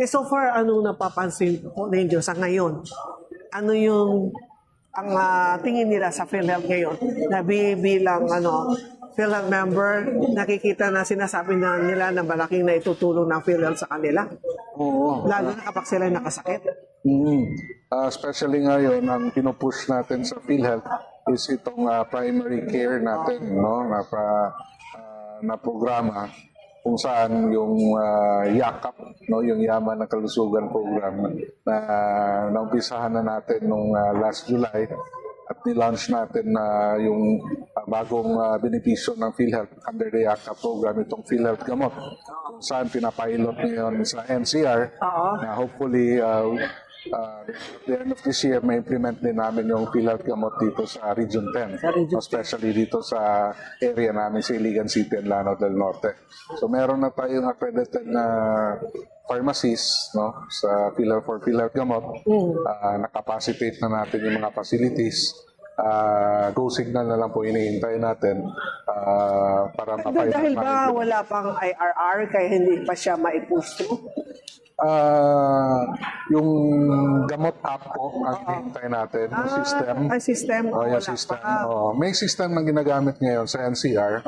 So far, ano napapansin po ninyo sa ngayon? Ano yung ang tingin nila sa PhilHealth ngayon na bilang PhilHealth member, nakikita na sinasabi na nila na malaking na itutulong ng PhilHealth sa kanila? Oo. Lalo na kapag sila nakasakit. Especially ngayon, ang pinupush natin sa PhilHealth is itong primary care natin, no? Na programa kung saan yung YAKAP, no, yung Yaman ng Kalusugan program na naumpisahan na natin nung last July at ni-launch natin na yung bagong benepisyo ng PhilHealth under the YAKAP program, itong PhilHealth Gamot, kung saan pinapilot ngayon sa NCR na hopefully the end of this year may implement din namin yung PhilHealth Gamot dito sa Region 10, especially dito sa area namin sa Iligan City and Lanao del Norte. So meron na tayong accredited na pharmacies, no, sa PhilHealth Gamot. Nakapacitate na natin yung mga facilities. Go signal na lang po hinihintay natin para mapilot. Dahil ba wala pang IRR kaya hindi pa siya maipush through? Yung gamot app po ang hinihintay natin, yung system. System? Yung system. May system na ginagamit ngayon sa NCR.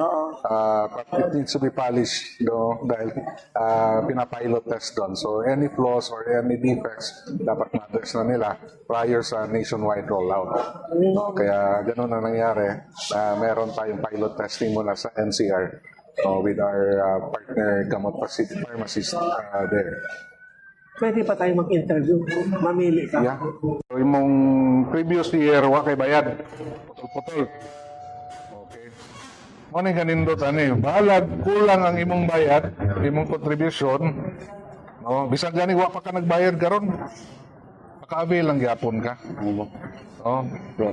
But it needs to be polished, no? Dahil pinapilot test doon. So any flaws or any defects dapat ma-address na nila prior sa nationwide rollout. Kaya ganoon na nangyari. Meron tayong pilot testing muna sa NCR with our partner gamot pharmacist there. Pwede pa tayo mag-interview. Mamili ka. Yeah. So, yung previous year, kay bayad. Putol-putol. Okay. Ano yung ganindot, balag, kulang ang imong bayad, imong contribution. No? Bisag gani, wa pa ka nagbayad karon. Maka-avail lang gyapon ka. No?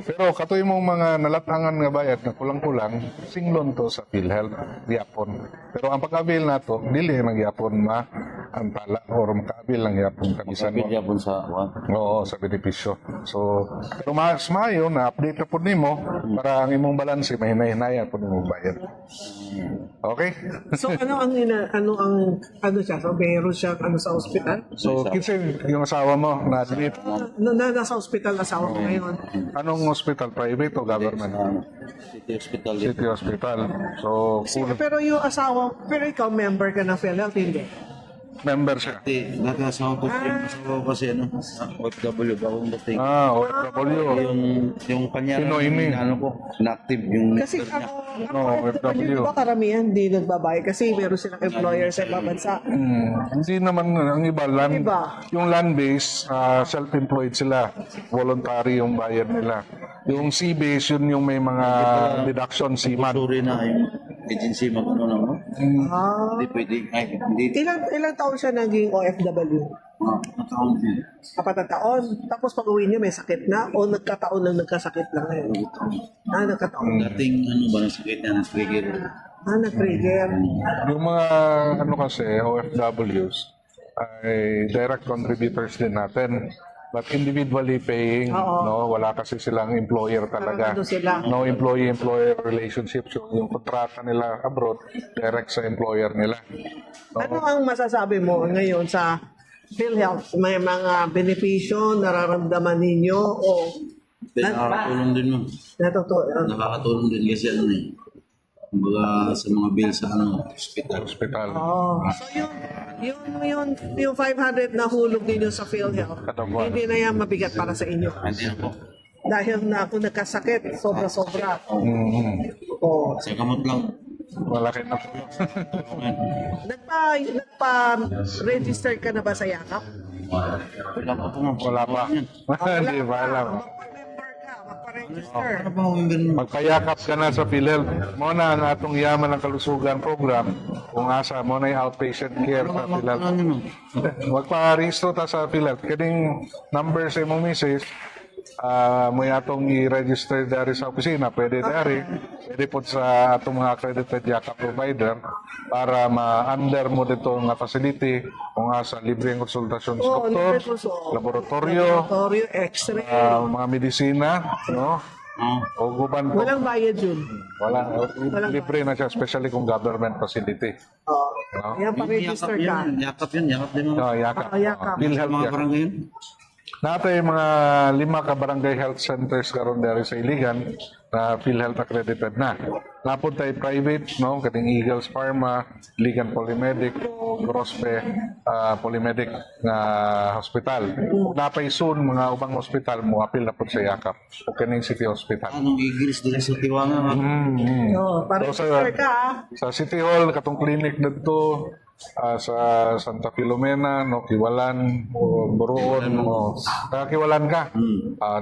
Pero katoy mong mga nalatangan nga bayad na kulang-kulang, singlon to sa PhilHealth gyapon. Pero ang pag-avail nato, dili na gyapon antala or maka-avail lang gyapon kabisan mo. Yapon sa Oo, sa benepisyo. So, pero mas maayo na update na po nimo para ang imong balanse mahinay-hinayan po nimo bayad. Okay? So ano siya? So meron siya sa ospital? So, kinsa yung asawa mo na admit? Nasa ospital asawa ko ngayon. Anong hospital? Private o government? City Hospital. City Hospital. So, Pero yung asawa, pero ikaw member ka ng PhilHealth, hindi? member siya. Dati asawa ko kasi OFW bagong dating. OFW. Yung kanya Pinoy ni. ko, inactive yung Kasi member niya. OFW, di ba karamihan hindi nagbabayad kasi meron silang employer sa ibang bansa. Hindi naman ang iba yung land base self-employed sila, voluntary yung bayad nila. Yung C-base yun yung may mga deduction CMAT. Suri na yung agency mag-ano lang, no? Hindi pwede, hindi. Ilang taon siya naging OFW? Nataon din. Apat na taon. Tapos pag uwi niya may sakit na o nagkataon lang nagkasakit lang ngayon? Nagkataon. Dating ba ng sakit na nag-trigger? Nag-trigger. Yung mga kasi OFWs ay direct contributors din natin. But individually paying, no, wala kasi silang employer talaga. No employee-employer relationship. So yung kontrata nila abroad, direct sa employer nila. No? Ano ang masasabi mo ngayon sa PhilHealth? May mga benepisyo nararamdaman ninyo o Nakakatulong din mo. Nakakatulong din kasi kumbaga sa mga bill sa hospital. So yung 500 na hulog ninyo sa PhilHealth, hindi na yan mabigat para sa inyo. Hindi na po. Dahil na kung nagkasakit, sobra-sobra. Sa gamot lang. Malaki na po. Nagpa-register ka na ba sa YAKAP? Wala pa po nga. Wala pa. Hindi ba alam. Magpa-member ka, magpa-register. Ano ba ang member mo? Magpayakap ka na sa PhilHealth. Mo na ang atong Yaman ng Kalusugan program. Kung asa mo na yung outpatient care sa PhilHealth. Magpa-rehistro ta sa PhilHealth. Kading number sa imong misis, mo atong i-register dari sa opisina. Pwede dari. Pwede po sa atong mga accredited YAKAP provider para ma-under mo dito nga facility kung asa libreng konsultasyon sa doktor, laboratorio, X-ray. mga medisina, no? O guban po. Walang bayad yun. Libre na siya, especially kung government facility. No? Yan, pa-register ka. Yakap yun. Yakap din mo. Yakap. Yakap. PhilHealth Mga yakap. barangay yun. Natay mga 5 ka barangay health centers karon diri sa Iligan na PhilHealth accredited na. Napod tay private, no, kating Eagles Pharma, Iligan Polymedic, Grospe Polymedic na hospital. Napay soon mga ubang hospital mo apil na pud sa yakap o kaning City Hospital. Anong igilis din sa Tiwanga. Oo, pa-register ka, Sa City Hall katong clinic dito sa Santa Filomena, no, Kiwalan, o Buruon, o Kiwalan ka.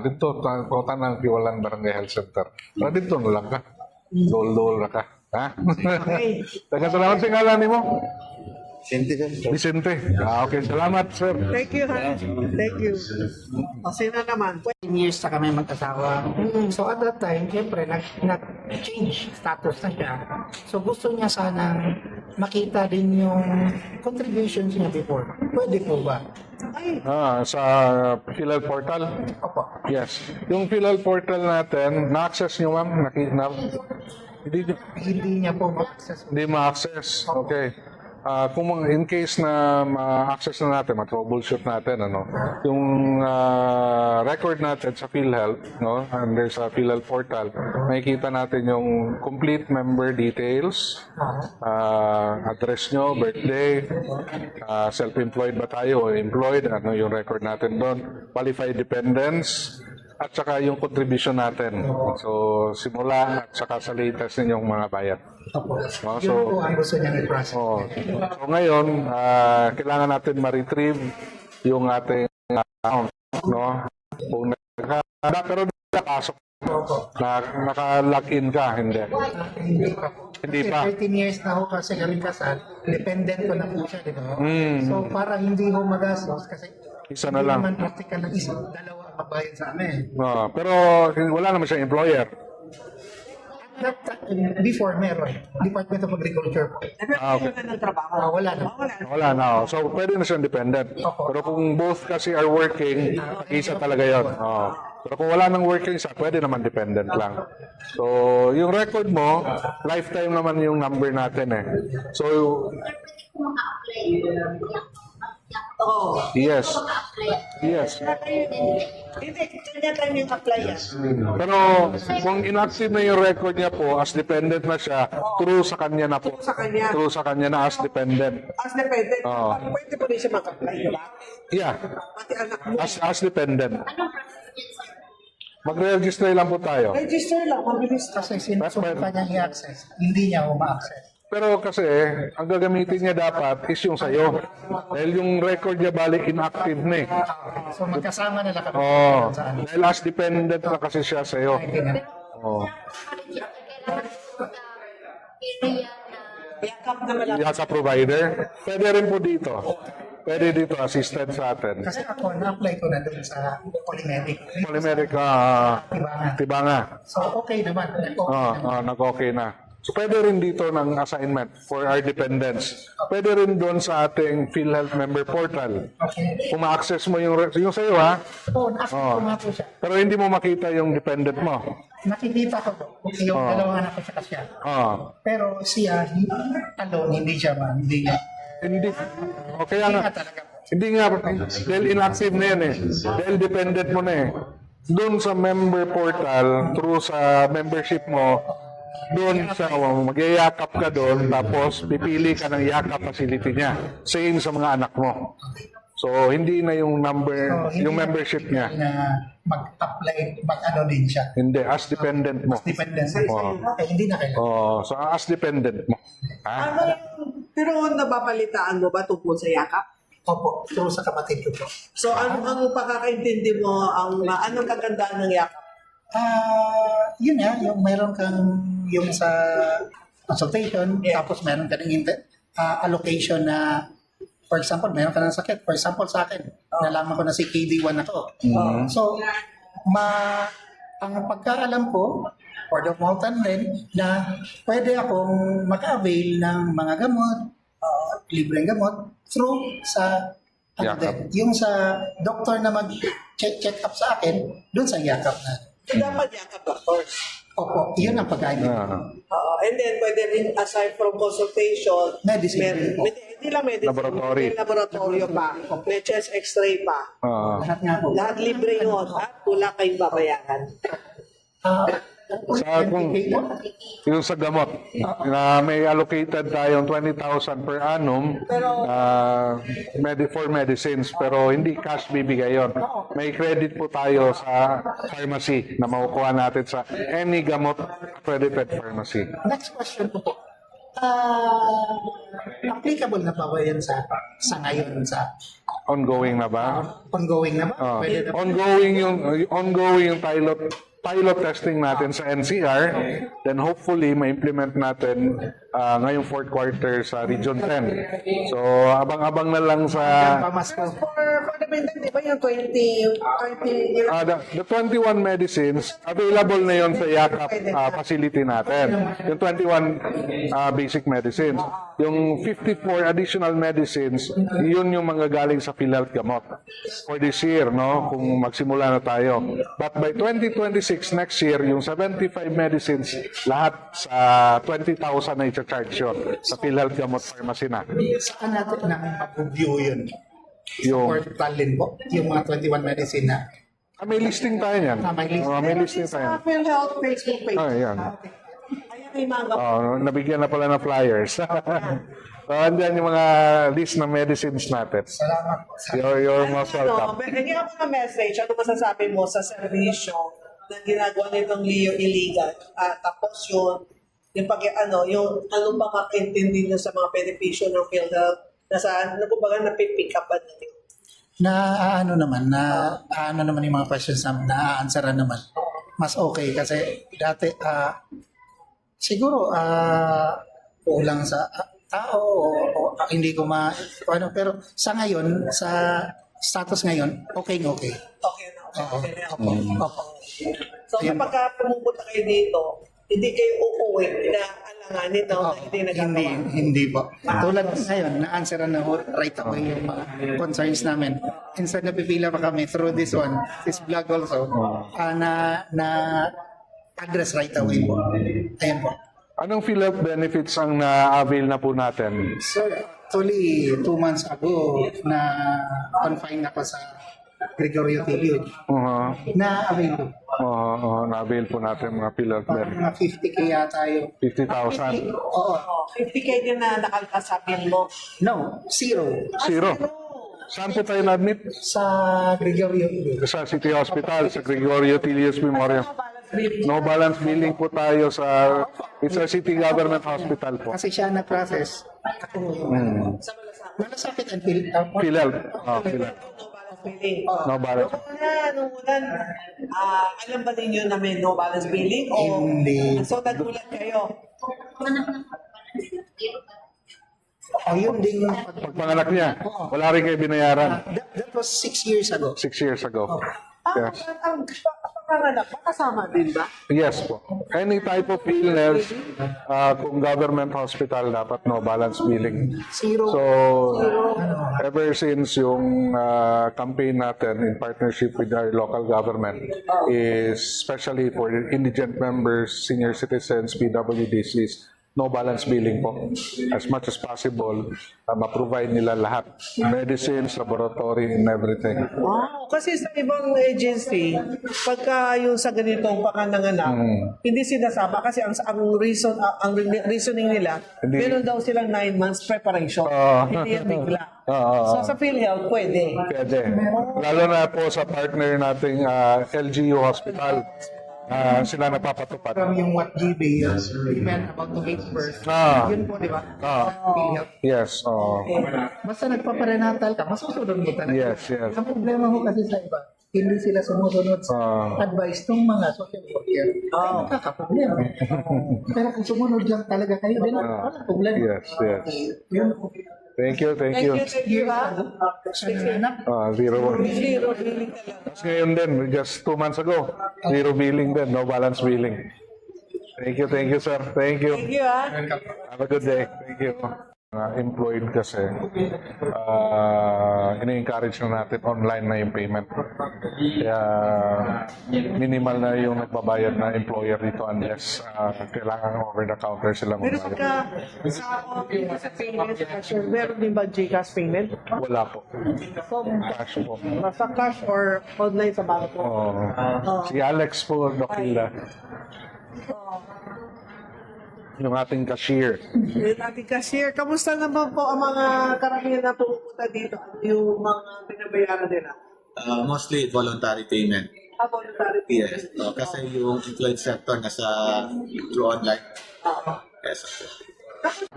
Dito, tanang Kiwalan Barangay Health Center. Dito na lang ka. Dol-dol na ka. Ha? Okay. Salamat sa ngalan ni mo. Sente. Vicente. Okay, salamat, sir. Thank you, ha? Thank you. O, sino naman? 10 years na kami mag-asawa. So at that time, siyempre, nag-change status na siya. So gusto niya sanang makita din yung contributions niya before. Pwede po ba? Ay, Sa PhilHealth portal? Opo. Yes. Yung PhilHealth portal natin, na-access nyo, ma'am? Hindi niya po ma-access. Hindi ma-access. Okay. Kung in case na ma-access na natin, ma-troubleshoot natin, ano, yung record natin sa PhilHealth, no, under sa PhilHealth portal, makikita natin yung complete member details, address nyo, birthday, self-employed ba tayo o employed, ano yung record natin doon, qualified dependents, at saka yung contribution natin. So, simula at saka sa latest ninyong mga bayad. Opo. So, Yun po ang gusto niya i-process. So ngayon, kailangan natin ma-retrieve yung ating account, no? Kung pero nakasok naka-log-in ka, hindi. Hindi pa po. Hindi Kasi pa. 13 years na ako kasi kami kasal, dependent ko na po siya, di ba? So para hindi ko magastos kasi Isa na hindi lang. naman practical ng isa, dalawa ang mabayad sa amin. Pero wala naman siyang employer. Before meron, Department of Agriculture po. nag-apply ka ng trabaho. Wala na. Wala na. So pwede na siyang dependent. Pero kung both kasi are working, isa talaga yun. Pero kung wala nang working isa, pwede naman dependent lang. So, yung record mo, lifetime naman yung number natin eh. So, Oo. yes. Yes. Hindi, kanya time yung apply yan. Pero kung inactive na yung record niya po, as dependent na siya, true sa kanya na po. Sa kanya. True sa kanya na as dependent. As dependent, Oo. pwede pa rin siya mag-apply, di ba? Yeah. Pati anak mo. As dependent. Mag-register lang po tayo. Register lang, mabilis ka. Kasi sinusubukan niya i-access, hindi niya ako ma-access. Pero kasi, ang gagamitin niya dapat is yung sa'yo. Dahil yung record niya balik inactive na eh. So magkasama na lang kami Oo. sa ano. Dahil as dependent na kasi siya sa'yo. Oo. Yakap na malapit. Yan sa provider. Pwede rin po dito. Pwede dito, assistant sa atin. Kasi ako, na-apply ko na doon sa Polymedic. Polymeric Tibanga. So okay naman. Nag-okay na. So pwede rin dito ng assignment for our dependents. Pwede rin doon sa ating PhilHealth member portal. Okay. Kung ma-access mo yung sa'yo ha, Oo, na-access ko nga po siya. pero hindi mo makita yung dependent mo. Nakikita ko po. Okay, yung dalawang anak ko siya kasi. Pero siya, alone, hindi siya man. Hindi niya. Hindi. Okay Hindi nga. nga talaga po. Hindi nga, dahil inactive na yan eh. Dahil dependent mo na eh. Doon sa member portal, through sa membership mo, doon sa magyayakap ka doon, tapos pipili ka ng yakap facility niya. Same sa mga anak mo. So, hindi na yung number, So, hindi yung na membership pwede niya. Na mag-apply, mag-ano din siya. Hindi, as dependent mo. Dependent. Oo. Okay, hindi na kailangan. So, as dependent mo. Ha? Ano yung, pero nababalitaan mo ba tungkol sa yakap? Opo, so sa kapatid ko po. So, ano ang pakakaintindi mo, anong kagandahan ng yakap? Yun nga, yung meron kang yung sa consultation, tapos meron ka ng allocation na, for example, meron ka ng sakit. For example, sa akin, nalaman ko na si KD1 ako. So, ang pagkaalam ko, word of mouth din, na pwede akong mag-avail ng mga gamot, libreng gamot, through sa Yakap. yung sa doktor na mag-check up sa akin, doon sa yakap na. So, dapat yakap doctors. Opo, yun ang pagkain. And then, pwede rin, aside from consultation, Medicine. hindi lang medicine. Laboratory. May laboratorio pa. May chest x-ray pa. Lahat nga po. Lahat libre yun. At wala kayong babayaran. Sa kung yung sa gamot na may allocated tayong 20,000 per annum for medicines pero hindi cash bibigay yon. May credit po tayo sa pharmacy na makukuha natin sa any gamot accredited pharmacy. Next question po po. Applicable na ba yan sa ngayon sa Ongoing na ba? ongoing na ba? Pwede na ba? Ongoing yung pilot testing natin sa NCR, then hopefully ma-implement natin ngayong fourth quarter sa Region 10. So abang-abang na lang sa Pamasko. For the meantime, di ba yung 20 the 21 medicines available na yon sa Yakap facility natin. Yung 21 basic medicines. Yung 54 additional medicines, yun yung mga galing sa PhilHealth gamot for this year, no? Kung magsimula na tayo. But by 2026 next year, yung 75 medicines, lahat sa 20,000 na i-charge yun sa PhilHealth gamot pharmacy na. Saan natin namin mag-review yun? Yung Portal din po. Yung mga 21 medicine na. may listing tayo niyan. May listing. May listing tayo. sa PhilHealth Facebook page. Ayan. Ayan ay mga Nabigyan na pala ng flyers. So, andyan yung mga list ng medicines natin. Salamat po. You're most welcome. Hindi ako na message. Ano masasabi mo sa serbisyo na ginagawa nitong Leo Iligan? Tapos yung pag yung anong makakaintindi nyo sa mga benepisyo ng PhilHealth na saan, kumbaga napipick up nyo? Ano naman yung mga questions namin, na-answeran naman. Mas okay kasi dati, siguro, kulang sa tao o hindi ko pero sa ngayon, sa status ngayon, okay. Okay na. Okay na. Opo. So kapag pumupunta kayo dito, hindi kayo uuwi na alanganin na hindi nagagawa. Hindi po. Tulad ngayon, na-answeran na right away yung mga concerns namin. Instead na pipila pa kami through this vlog also, na address right away po. Ayan po. Anong PhilHealth benefits ang na-avail na po natin? Sir, actually, 2 months ago, na confine ako sa Gregorio Tilio na available. Na-avail po natin mga PhilHealth benefits. Mga 50K yata yung 50,000. Oo. 50K din na nakalkasabihin mo. No, zero. Zero. Saan po tayo na-admit? Sa Gregorio Tilio. Sa City Hospital, sa Gregorio Tilius Memorial. No balance billing po tayo sa it's a city government hospital po. Kasi siya na-process. Ako, malasakit and PhilHealth. PhilHealth. Billing. No balance. Nung una, alam ba ninyo na may no balance billing? O, Hindi. So, nagulat kayo. yun din. Pagpanganak niya, wala rin kayo binayaran. That was 6 years ago. 6 years ago. Yes. Ang panganak, kasama din ba? Yes po. Any type of illness, kung government hospital, dapat no balance billing. Zero. So, ever since yung campaign natin in partnership with our local government is especially for indigent members, senior citizens, PWDs, no balance billing po. As much as possible, ma-provide nila lahat. Medicines, laboratory, and everything. Kasi sa ibang agency, pagka yung sa ganitong pakananganak, hindi sinasama kasi ang reasoning nila, meron daw silang 9 months preparation. Hindi yan bigla. So sa PhilHealth, pwede. Pwede. Lalo na po sa partner nating LGU Hospital. Sila napapatupad. From yung what GB, women about to give birth. Yun po, di ba? PhilHealth. Yes. Basta nagpaparenatal ka, masusunod mo talaga. Yes. Ang problema ko kasi sa iba, hindi sila sumusunod sa advice ng mga social worker. Nagkakaproblema. Pero kung sumunod lang talaga kayo, din wala problema. Yes. Yun po. Thank you. Thank you, ha? Zero. Zero billing talaga. Tapos ngayon din, just 2 months ago, zero billing din, no balance billing. Thank you, sir. Thank you. Thank you, ha? Have a good day. Thank you. Employed kasi, ini-encourage na natin online na yung payment. Kaya minimal na yung nagbabayad na employer dito unless kailangan over-the-counter sila Pero magbayad. pagka sa payment, meron din ba GCash payment? Wala po. So, Cash po. basta cash or online sa bangko? Si Alex po, Dokila. Yung ating cashier. Yung ating cashier, kamusta naman po ang mga karamihan na pumupunta dito? Yung mga pinabayaran nila? Mostly voluntary payment. Voluntary Yes. Kasi yung employed sector nasa through online. Yes.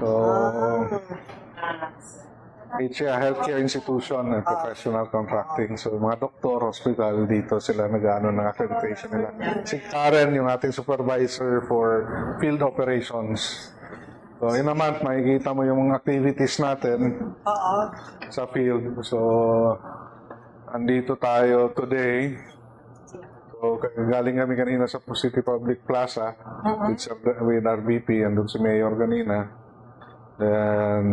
So, HCA Healthcare Institution and Professional Contracting. So, mga doktor, hospital, dito sila nag-ano ng accreditation nila. Si Karen, yung ating supervisor for field operations. So, in a month, makikita mo yung mga activities natin sa field. So, andito tayo today. So, galing kami kanina sa City Public Plaza with RBP, andun si Mayor kanina. Then,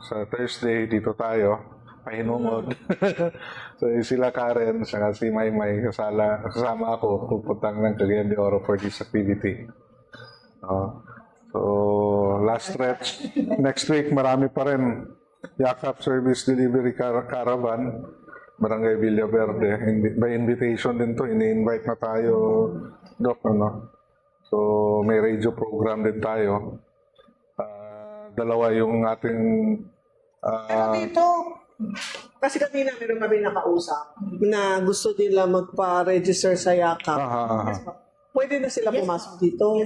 sa Thursday, dito tayo, pahinungod. So, sila Karen, saka si Maymay, kasama ako, pupuntang ng Cagayan de Oro for this activity. So, last stretch. Next week, marami pa rin. Yakap Service Delivery Caravan, Barangay Villaverde. By invitation din to, ini-invite na tayo, Doc, ano? So, may radio program din tayo. Dalawa yung ating Pero dito, kasi kanina meron kami nakausap na gusto nila magpa-register sa YAKAP. Pwede na sila pumasok dito?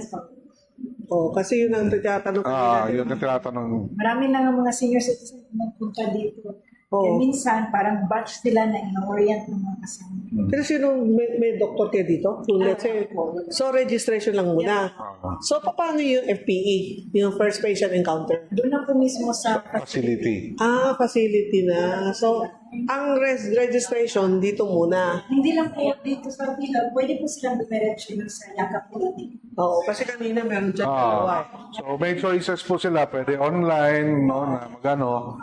Oh, kasi yun ang tinatanong kanina. yun ang tinatanong. Marami na nga mga senior citizens na nagpunta dito. Oo. Eh, minsan, parang batch sila na ino-orient ng mga kasama. Pero sino may doktor kayo dito? Let's say, so registration lang muna. So paano yung FPE? Yung first patient encounter? Doon na po mismo sa Facility. Facility na. So, ang registration dito muna. Hindi lang po dito sa Villa, pwede po silang dumiretso yung sa Yakap Politik. Oo, kasi kanina meron dyan dalawa. So, may choices po sila. Pwede online, no, na magano,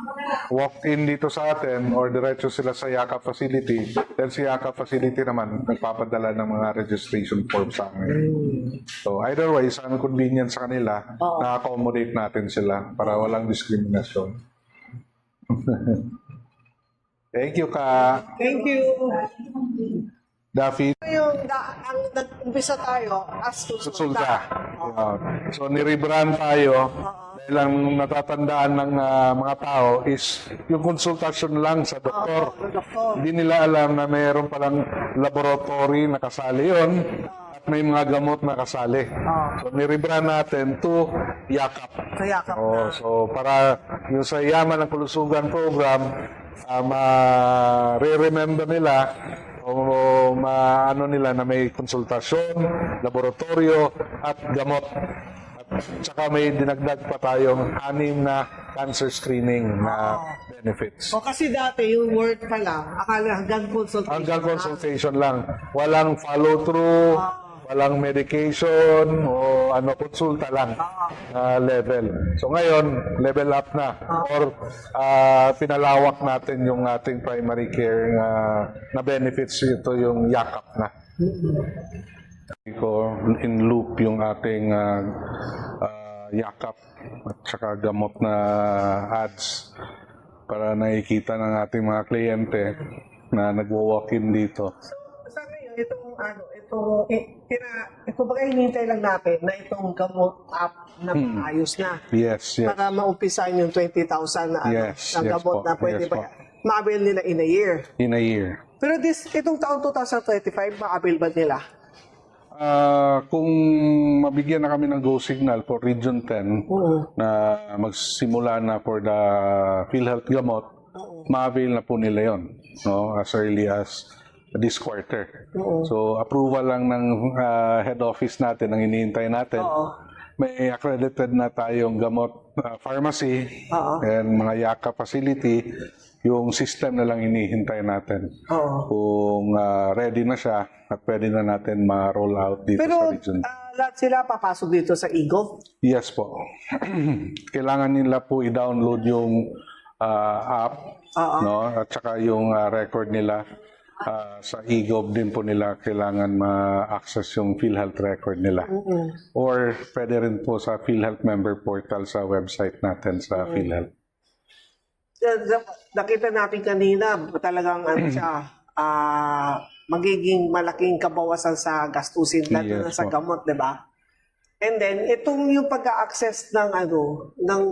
walk-in dito sa atin or diretso sila sa Yakap facility. Then si Yakap facility naman, nagpapadala ng mga registration forms sa amin. So, either way, sa convenience sa kanila, na-accommodate natin sila para walang diskriminasyon. Thank you, Ka. Thank you. Daffy. Yung ang nag-umpisa tayo as to Sulta. So, nirebrand tayo. Dahil ang natatandaan ng mga tao is yung konsultasyon lang sa doktor. Hindi nila alam na mayroon palang laboratory na kasali yun at may mga gamot na kasali. So, nirebrand natin to YAKAP. sa YAKAP. So, para yung sa Yaman ng Kulusugan program, ma-remember nila o maano nila na may konsultasyon, laboratorio at gamot. At saka may dinagdag pa tayong 6 na cancer screening na benefits. O kasi dati yung word pa lang, akala hanggang consultation. Hanggang consultation lang. Walang follow-through, walang medication o konsulta lang level. So ngayon, level up na or pinalawak natin yung ating primary care na benefits. Ito yung YAKAP na. Ko in loop yung ating YAKAP at saka gamot na ads para nakikita ng ating mga kliyente na nagwo-walk-in dito. Sa ngayon, ito baga hinihintay lang natin na itong gamot app na maayos na. Yes, yes. Para maumpisan yung 20,000 na, Yes, na yes gamot po, na pwede yes ba po. ma-avail nila in a year. In a year. Pero itong taon 2025, ma-avail ba nila? Kung mabigyan na kami ng go signal for Region 10 na magsimula na for the PhilHealth gamot, ma-avail na po nila yon, no? As early as this quarter. So, approval lang ng head office natin ang iniintay natin. May accredited na tayong gamot pharmacy and mga YAKA facility. Yung system na lang inihintay natin. Kung ready na siya at pwede na natin ma-roll out dito Pero sa region. lahat sila papasok dito sa Igo? Yes po. Kailangan nila po i-download yung app, no? At saka yung record nila sa eGov din po nila kailangan ma-access yung PhilHealth record nila. Or pwede rin po sa PhilHealth member portal sa website natin sa PhilHealth. Nakita natin kanina, talagang ano siya, magiging malaking kabawasan sa gastusin lalo na Yes, sa po. gamot, 'di ba? And then itong yung pag-access ng ng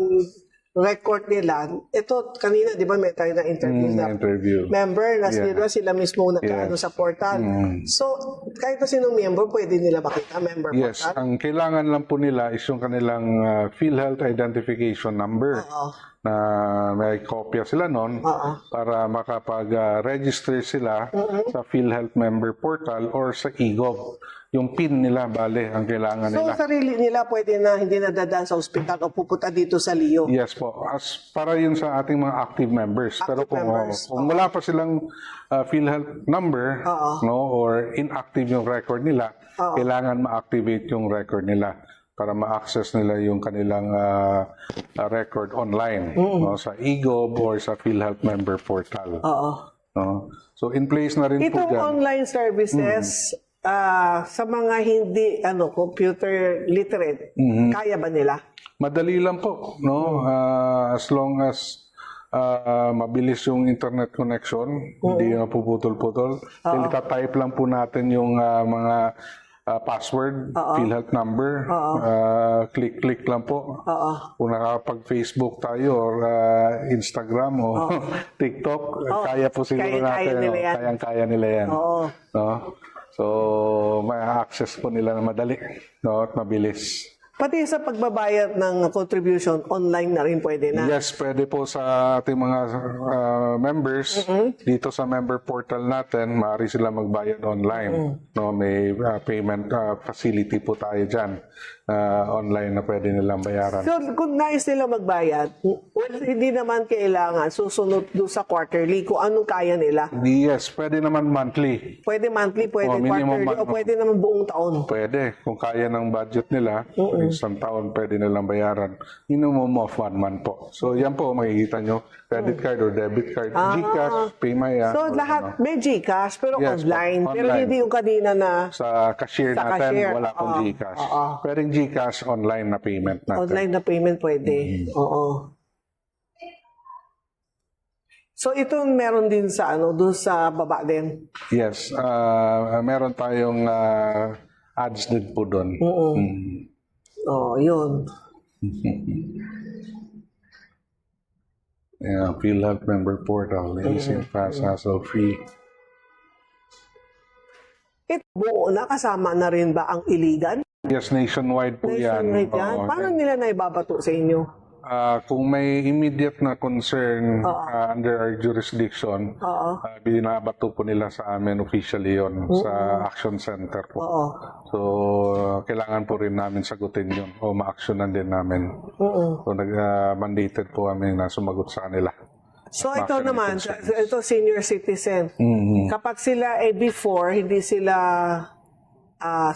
record nila, ito kanina 'di ba may tayo na interview na Interview. member na Yeah. sila mismo nagkaano Yes. sa portal. So kahit na sinong member pwede nila makita member Yes, portal. ang kailangan lang po nila is yung kanilang PhilHealth identification number. Na may kopya sila nun para makapag-register sila sa PhilHealth member portal or sa eGov. Yung PIN nila, bale, ang kailangan So nila. sarili nila pwede na hindi na dadaan sa ospital o pupunta dito sa Leo. Yes po, as para yun sa ating mga active members. Pero Active kung, members, kung wala pa silang PhilHealth number, no, or inactive yung record nila, kailangan ma-activate yung record nila para ma-access nila yung kanilang record online, no, sa eGov or sa PhilHealth member portal. No? So in place na rin po Itong dyan. online services, sa mga hindi computer literate, kaya ba nila? Madali lang po, no? As long as mabilis yung internet connection, hindi na puputol-putol. Then type lang po natin yung mga password, PhilHealth number, click-click lang po. Kung nakapag-Facebook tayo or Instagram o TikTok, kaya po siguro Kaya-kaya natin. nila yan. Kayang-kaya nila yan. No? So, may access po nila na madali, no, at mabilis. Pati sa pagbabayad ng contribution, online na rin pwede na. Yes, pwede po sa ating mga members dito sa member portal natin, maaari sila magbayad online. No, may payment facility po tayo diyan. Online na pwede nilang bayaran. So, kung nais nila magbayad, well, hindi naman kailangan susunod doon sa quarterly kung anong kaya nila. Yes, pwede naman monthly. Pwede monthly, pwede minimum quarterly, o pwede naman buong taon. Pwede. Kung kaya ng budget nila, isang taon pwede nilang bayaran. Minimum of 1 month po. So, yan po, makikita nyo. Credit card or debit card. GCash, Paymaya. So, or lahat may GCash, pero Yes, online. Pero online. hindi yung kanina na Sa cashier Sa natin, cashier, wala pong oo. GCash. Oo. Pwedeng GCash online na payment natin. online na payment pwede. Oo. So, ito meron din sa doon sa baba din. Yes. Meron tayong ads din po doon. Oo, yun. Yeah, PhilHealth member portal. Easy, fast, hassle-free. Ito buo na, kasama na rin ba ang iligan? Yes, nationwide po yan. Nationwide yan? Oo. Paano nila naibabato sa inyo? Kung may immediate na concern under our jurisdiction, binabato po nila sa amin officially yon sa Action Center po. So, kailangan po rin namin sagutin yun o ma-actionan din namin. So, mandated po kami na sumagot sa kanila. So, ito naman, ito senior citizen. Kapag sila before, hindi sila,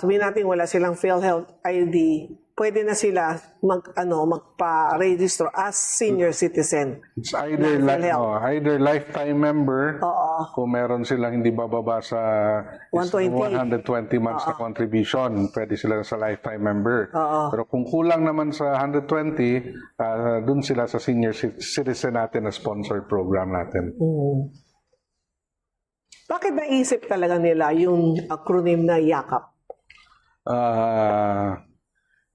sabihin natin wala silang PhilHealth ID, pwede na sila magpa-register as senior citizen. It's either either lifetime member, kung meron silang hindi bababa sa 120 months na contribution, pwede sila sa lifetime member. Pero kung kulang naman sa 120, dun sila sa senior citizen natin na sponsored program natin. Bakit naisip talaga nila yung acronym na YAKAP?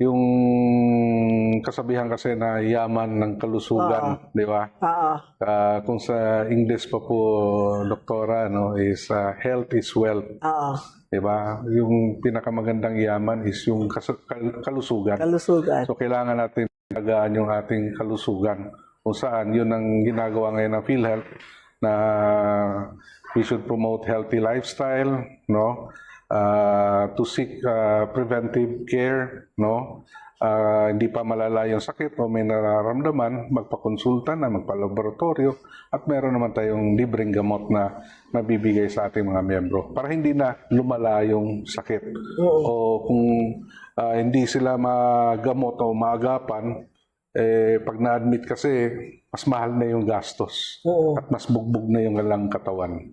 Yung kasabihan kasi na yaman ng kalusugan, di ba? Kung sa English pa po, doktora, is health is wealth. Di ba? Yung pinakamagandang yaman is yung kalusugan. Kalusugan. So, kailangan natin alagaan yung ating kalusugan. Kung saan, yun ang ginagawa ngayon ng PhilHealth na we should promote healthy lifestyle, no? To seek preventive care, no? hindi pa malala yung sakit o may nararamdaman, magpakonsulta na, magpalaboratorio, at meron naman tayong libreng gamot na mabibigay sa ating mga miyembro para hindi na lumala yung sakit. O kung hindi sila magamot o maagapan, pag na-admit kasi, mas mahal na yung gastos at mas bugbog na yung galang katawan.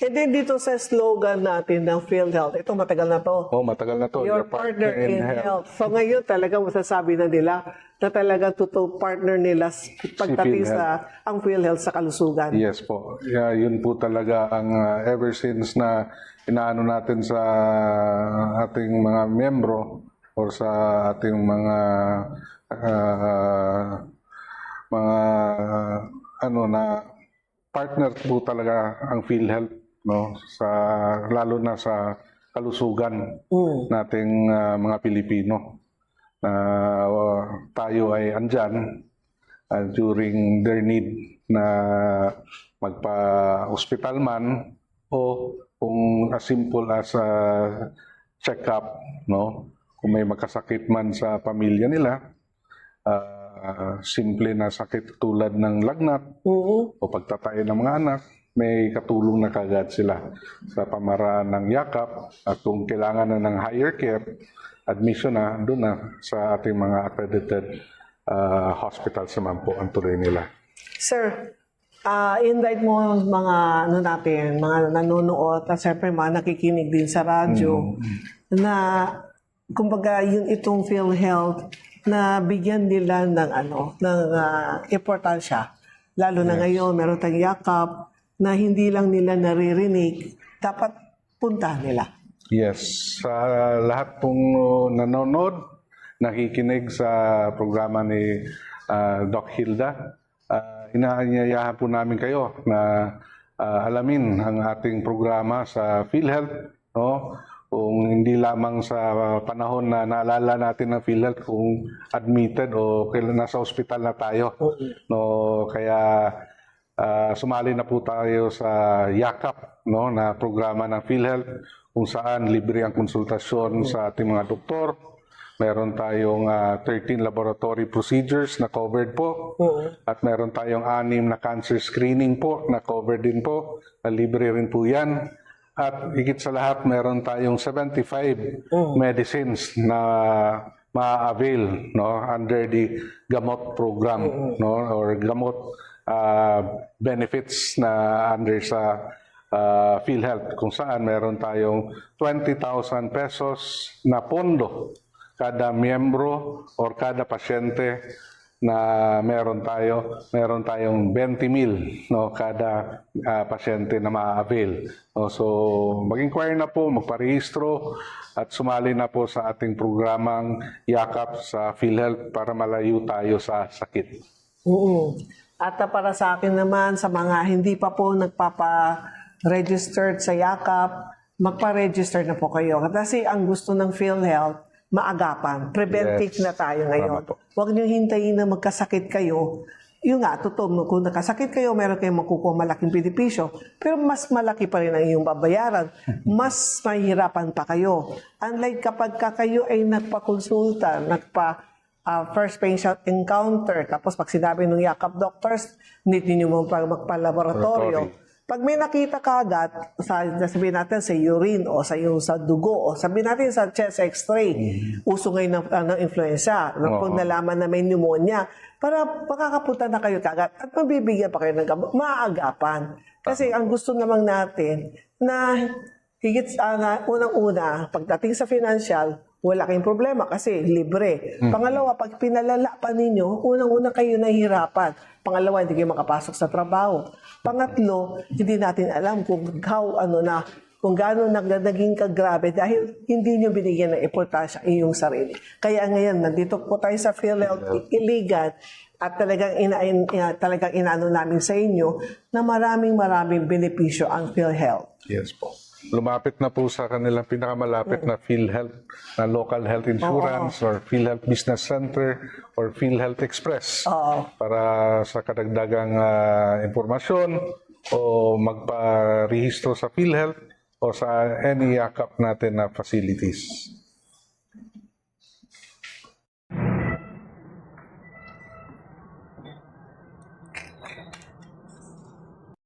And then dito sa slogan natin ng PhilHealth, ito matagal na to. Oh, matagal na to. Your partner in health. So ngayon talaga masasabi na nila na talaga totoo partner nila pagdating sa ang PhilHealth sa kalusugan. Yes po. Yeah, yun po talaga ang ever since na inaano natin sa ating mga miyembro or sa ating mga ano na partner po talaga ang PhilHealth, no, sa lalo na sa kalusugan nating mga Pilipino. Tayo ay andyan during their need na magpa-hospital man o kung as simple as check-up, no, kung may magkasakit man sa pamilya nila, simple na sakit tulad ng lagnat o pagtatae ng mga anak, may katulong na kagad sila sa pamaraan ng yakap, at kung kailangan na ng higher care, admission na doon na sa ating mga accredited hospitals naman po ang tuloy nila. Sir, invite mo mga ano natin, mga nanonood at siyempre mga nakikinig din sa radyo na kumbaga yung itong PhilHealth na bigyan nila ng importansya. Lalo na ngayon, meron tayong yakap na hindi lang nila naririnig, dapat punta nila. Yes, sa lahat pong nanonood, nakikinig sa programa ni Doc Hilda, inaanyayahan po namin kayo na alamin ang ating programa sa PhilHealth, no? Kung hindi lamang sa panahon na naalala natin ng PhilHealth kung admitted o kailan nasa ospital na tayo, no? Kaya sumali na po tayo sa YAKAP, no, na programa ng PhilHealth kung saan libre ang konsultasyon sa ating mga doktor. Meron tayong 13 laboratory procedures na covered po. At meron tayong 6 na cancer screening po na covered din po. Libre rin po yan. At higit sa lahat, meron tayong 75 medicines na ma-avail, no, under the gamot program, no, or gamot benefits na under sa PhilHealth, kung saan meron tayong 20,000 pesos na pondo kada miyembro or kada pasyente na meron tayong 20,000, no, kada pasyente na ma-avail. No, so mag-inquire na po, magparehistro at sumali na po sa ating programang yakap sa PhilHealth para malayo tayo sa sakit. At para sa akin naman, sa mga hindi pa po nagpapa-registered sa yakap, magpa-register na po kayo. Kasi ang gusto ng PhilHealth, maagapan. Preventive na tayo ngayon. Huwag niyo hintayin na magkasakit kayo. Yun nga, totoo, kung nakasakit kayo, meron kayong makukuha malaking benepisyo, pero mas malaki pa rin ang iyong babayaran. Mas mahihirapan pa kayo. Unlike kapag kayo ay nagpa-consulta, first patient encounter, tapos pag sinabi ng yakap doctors, need niyo mo magpa-laboratorio. Pag may nakita ka agad, sabihin natin sa urine o sa dugo o sabihin natin sa chest x-ray, uso ngayon ng influenza, kung nalaman na may pneumonia, para makakapunta na kayo kagad at mabibigyan pa kayo ng gamot, maagapan. Kasi ang gusto namang natin na higit unang-una, pagdating sa financial, wala kayong problema kasi libre. Pangalawa, pag pinalala pa ninyo, unang-una kayo nahihirapan. Pangalawa, hindi kayo makapasok sa trabaho. Pangatlo, hindi natin alam kung gaano naging kagrabe dahil hindi nyo binigyan ng importansya iyong sarili. Kaya ngayon, nandito po tayo sa PhilHealth Iligan at talagang inaano namin sa inyo na maraming benepisyo ang PhilHealth. Yes po. Lumapit na po sa kanilang pinakamalapit na PhilHealth na local health insurance or PhilHealth Business Center or PhilHealth Express para sa kadagdagang impormasyon o magparehistro sa PhilHealth o sa any yakap natin na facilities.